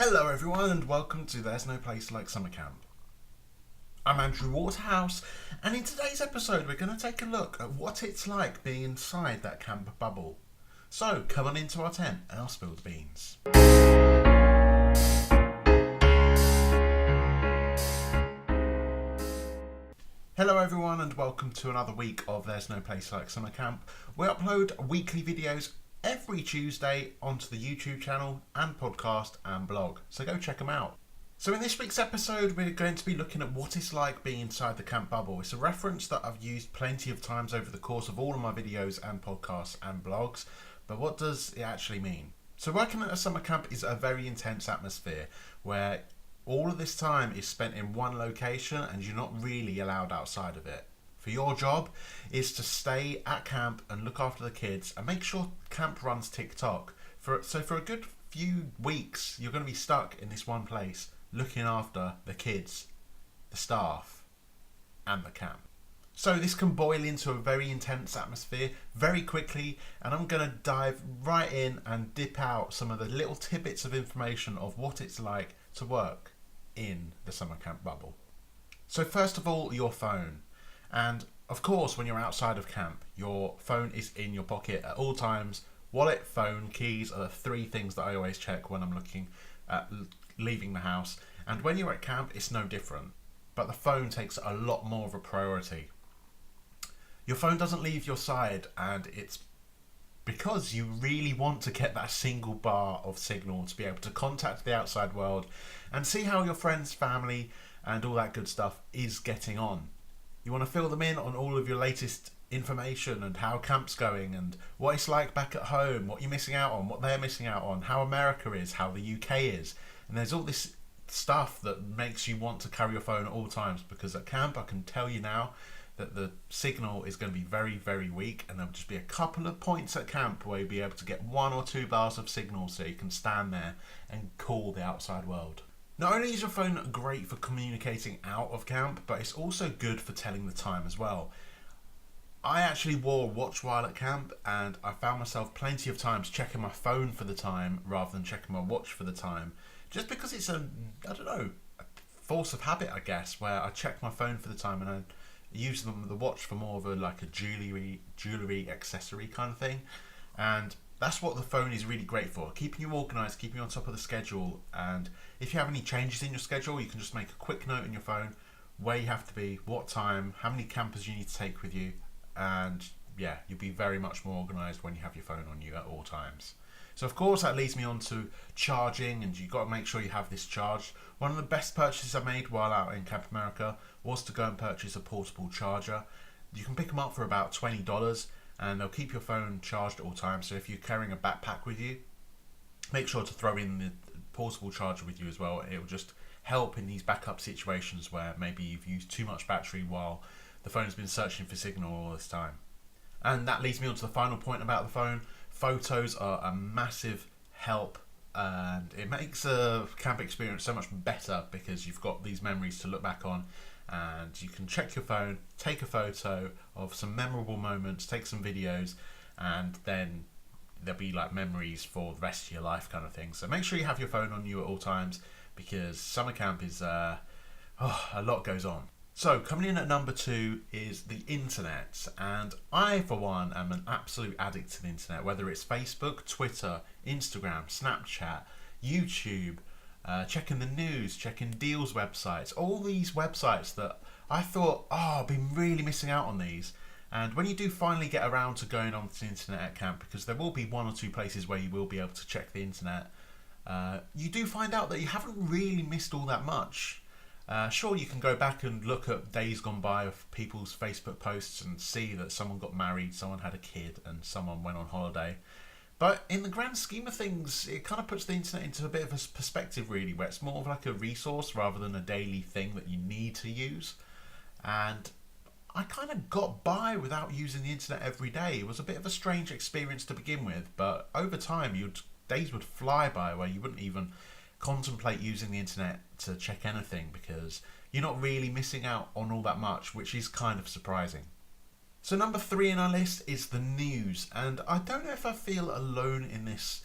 Hello everyone and welcome to There's No Place Like Summer Camp. I'm Andrew Waterhouse, and in today's episode we're going to take a look at what it's like being inside that camp bubble. So come on into our tent and I'll spill the beans. Hello everyone and welcome to another week of There's No Place Like Summer Camp. We upload weekly videos every Tuesday onto the YouTube channel and podcast and blog, so go check them out. So in this week's episode we're going to be looking at what it's like being inside the camp bubble. It's a reference that I've used plenty of times over the course of all of my videos and podcasts and blogs, but what does it actually mean? So working at a summer camp is a very intense atmosphere where all of this time is spent in one location and you're not really allowed outside of it. For your job is to stay at camp and look after the kids and make sure camp runs tick-tock. So for a good few weeks you're going to be stuck in this one place looking after the kids, the staff and the camp. So this can boil into a very intense atmosphere very quickly, and I'm going to dive right in and dip out some of the little tidbits of information of what it's like to work in the summer camp bubble. So first of all, your phone. And of course, when you're outside of camp, your phone is in your pocket at all times. Wallet, phone, keys are the three things that I always check when I'm looking at leaving the house. And when you're at camp, it's no different. But the phone takes a lot more of a priority. Your phone doesn't leave your side, and it's because you really want to get that single bar of signal to be able to contact the outside world and see how your friends, family and all that good stuff is getting on. You want to fill them in on all of your latest information and how camp's going and what it's like back at home, what you're missing out on, what they're missing out on, how America is, how the UK is. And there's all this stuff that makes you want to carry your phone at all times, because at camp I can tell you now that the signal is going to be very, very weak, and there'll just be a couple of points at camp where you'll be able to get 1 or 2 bars of signal so you can stand there and call the outside world. Not only is your phone great for communicating out of camp, but it's also good for telling the time as well. I actually wore a watch while at camp, and I found myself plenty of times checking my phone for the time rather than checking my watch for the time, just because it's a force of habit, I guess, where I check my phone for the time and I use the watch for more of a jewellery accessory kind of thing. And that's what the phone is really great for, keeping you organised, keeping you on top of the schedule. And if you have any changes in your schedule, you can just make a quick note in your phone where you have to be, what time, how many campers you need to take with you, and yeah, you'll be very much more organised when you have your phone on you at all times. So of course that leads me on to charging, and you've got to make sure you have this charged. One of the best purchases I made while out in Camp America was to go and purchase a portable charger. You can pick them up for about $20 and they'll keep your phone charged at all times. So if you're carrying a backpack with you, make sure to throw in the portable charger with you as well. It will just help in these backup situations where maybe you've used too much battery while the phone's been searching for signal all this time. And that leads me on to the final point about the phone. Photos are a massive help, and it makes a camp experience so much better because you've got these memories to look back on, and you can check your phone, take a photo of some memorable moments, take some videos, and then there'll be like memories for the rest of your life kind of thing. So make sure you have your phone on you at all times, because summer camp is a lot goes on. So coming in at number 2 is the internet, and I for one am an absolute addict to the internet, whether it's Facebook, Twitter, Instagram, Snapchat, YouTube, checking the news, checking deals websites, all these websites that I thought, I've been really missing out on these. And when you do finally get around to going onto the internet at camp, because there will be 1 or 2 places where you will be able to check the internet, you do find out that you haven't really missed all that much. Sure, you can go back and look at days gone by of people's Facebook posts and see that someone got married, someone had a kid, and someone went on holiday. But in the grand scheme of things, it kind of puts the internet into a bit of a perspective, really, where it's more of like a resource rather than a daily thing that you need to use. And I kind of got by without using the internet every day. It was a bit of a strange experience to begin with, but over time, days would fly by where you wouldn't even contemplate using the internet to check anything, because you're not really missing out on all that much, which is kind of surprising. So number 3 in our list is the news, and I don't know if I feel alone in this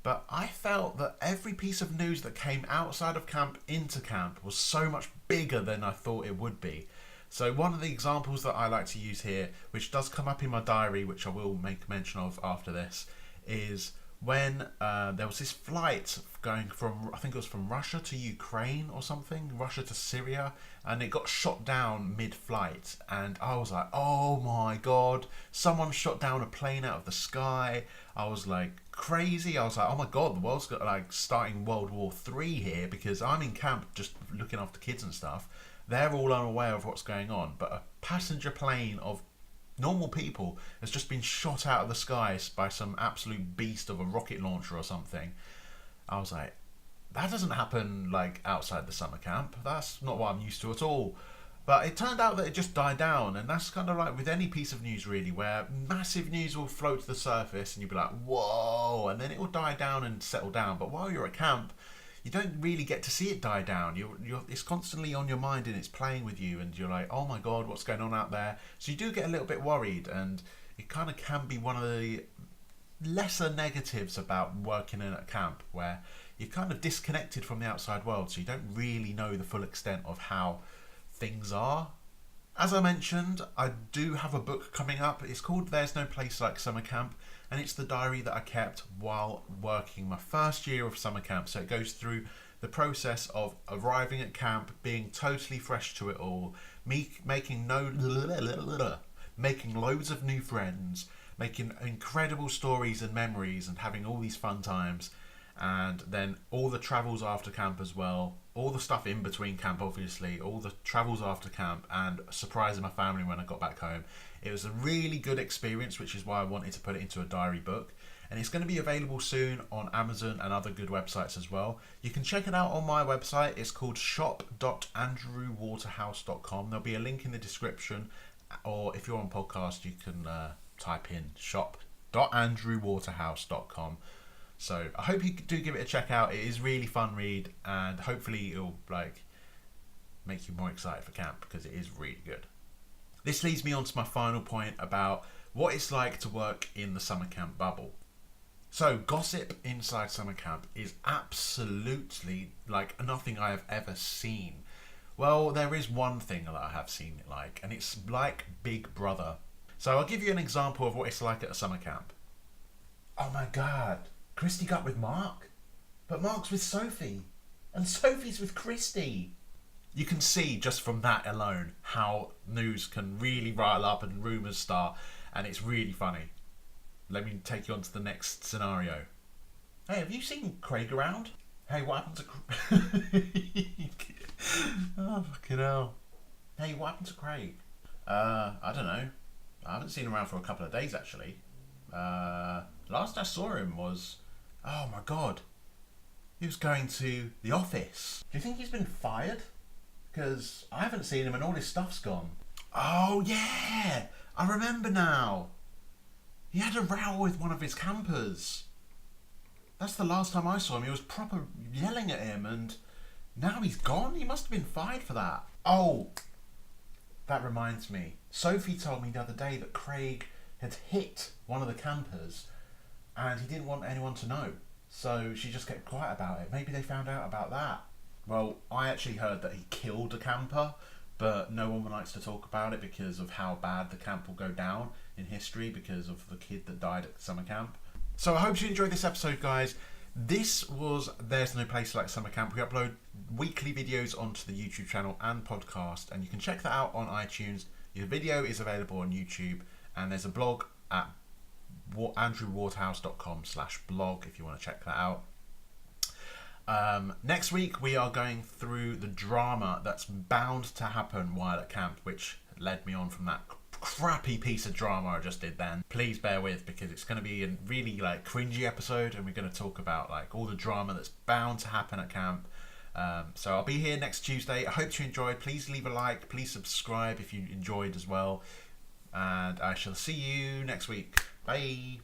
But I felt that every piece of news that came outside of camp into camp was so much bigger than I thought it would be. So one of the examples that I like to use here, which does come up in my diary, which I will make mention of after this, is when there was this flight going from, I think it was from Russia to Ukraine or something, Russia to Syria, and it got shot down mid-flight, and I was like, oh my god, someone shot down a plane out of the sky. I was like crazy. I was like, oh my god, the world's got like starting World War III here, because I'm in camp just looking after kids and stuff. They're all unaware of what's going on, but a passenger plane of normal people has just been shot out of the skies by some absolute beast of a rocket launcher or something. I was like, that doesn't happen like outside the summer camp. That's not what I'm used to at all. But it turned out that it just died down, and that's kind of like with any piece of news really, where massive news will float to the surface and you'll be like, whoa, and then it will die down and settle down. But while you're at camp, you don't really get to see it die down. It's constantly on your mind and it's playing with you, and you're like, oh my god, what's going on out there? So you do get a little bit worried, and it kind of can be one of the lesser negatives about working in a camp, where you're kind of disconnected from the outside world, so you don't really know the full extent of how things are. As I mentioned, I do have a book coming up. It's called There's No Place Like Summer Camp, and it's the diary that I kept while working my first year of summer camp. So it goes through the process of arriving at camp, being totally fresh to it all, making loads of new friends, making incredible stories and memories, and having all these fun times, and then all the travels after camp as well, all the stuff in between camp, obviously, all the travels after camp, and surprising my family when I got back home. It was a really good experience, which is why I wanted to put it into a diary book, and it's going to be available soon on Amazon and other good websites as well. You can check it out on my website. It's called shop.andrewwaterhouse.com. There'll be a link in the description, or if you're on podcast, you can type in shop.andrewwaterhouse.com. So I hope you do give it a check out. It is really fun read, and hopefully it'll like make you more excited for camp, because it is really good. This leads me on to my final point about what it's like to work in the summer camp bubble. So gossip inside summer camp is absolutely like nothing I have ever seen. Well, there is one thing that I have seen it like, and it's like Big Brother. So I'll give you an example of what it's like at a summer camp. Oh my god, Christy got with Mark, but Mark's with Sophie, and Sophie's with Christy. You can see just from that alone how news can really rile up and rumours start, and it's really funny. Let me take you on to the next scenario. Hey, have you seen Craig around? Hey, what happened to oh, fucking hell. Hey, what happened to Craig? I don't know. I haven't seen him around for a couple of days, actually. Last I saw him was... Oh, my God. He was going to the office. Do you think he's been fired? Because I haven't seen him and all his stuff's gone. Oh, yeah. I remember now. He had a row with one of his campers. That's the last time I saw him. He was proper yelling at him, and now he's gone? He must have been fired for that. Oh, that reminds me. Sophie told me the other day that Craig had hit one of the campers, and he didn't want anyone to know. So she just kept quiet about it. Maybe they found out about that. Well, I actually heard that he killed a camper, but no one likes to talk about it because of how bad the camp will go down in history because of the kid that died at summer camp. So I hope you enjoyed this episode, guys. This was There's No Place Like Summer Camp. We upload weekly videos onto the YouTube channel and podcast, and you can check that out on iTunes. Your video is available on YouTube, and there's a blog at andrewwaterhouse.com/blog if you want to check that out. Next week we are going through the drama that's bound to happen while at camp, which led me on from that crappy piece of drama I just did then. Please bear with, because it's going to be a really like cringy episode, and we're going to talk about like all the drama that's bound to happen at camp. So I'll be here next Tuesday. I hope you enjoyed. Please leave a like, please subscribe if you enjoyed as well, and I shall see you next week. Bye.